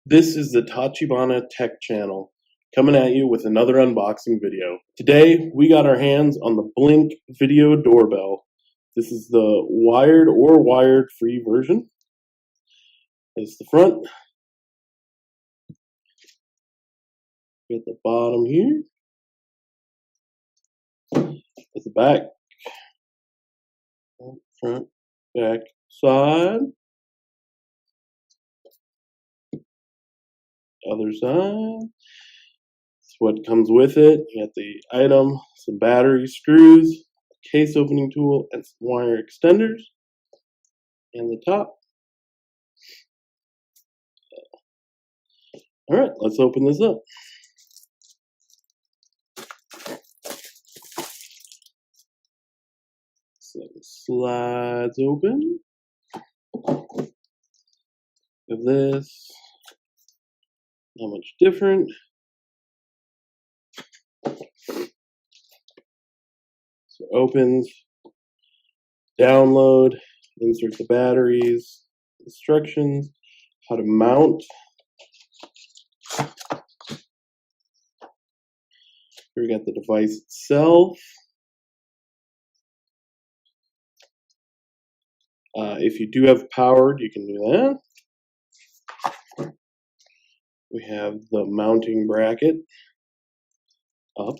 This is the Tachibana Tech Channel, coming at you with another unboxing video. Today, we got our hands on the Blink Video Doorbell. This is the wired or wired-free version. This is the front. At the bottom here. At the back. Front, back, side. Other side. That's what comes with it. You got the item, some battery screws, a case opening tool, and some wire extenders. And the top. Alright, let's open this up. So it slides open. Of this. Not much different. So it opens, download, insert the batteries, instructions, how to mount. Here we got the device itself. If you do have powered, you can do that. We have the mounting bracket up.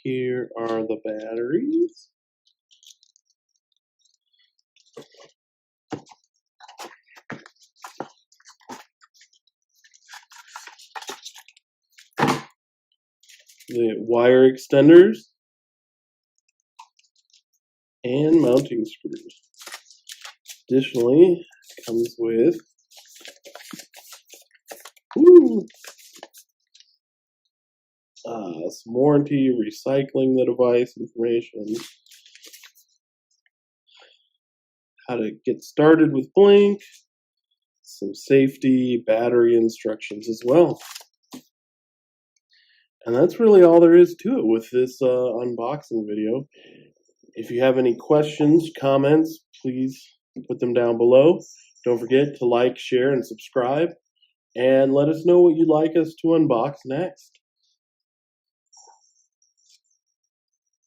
Here are the batteries. The wire extenders and mounting screws. Additionally, it comes with some warranty, recycling the device information, how to get started with Blink, some safety, battery instructions as well. And that's really all there is to it with this unboxing video. If you have any questions, comments, please put them down below. Don't forget to like, share, and subscribe. And let us know what you'd like us to unbox next.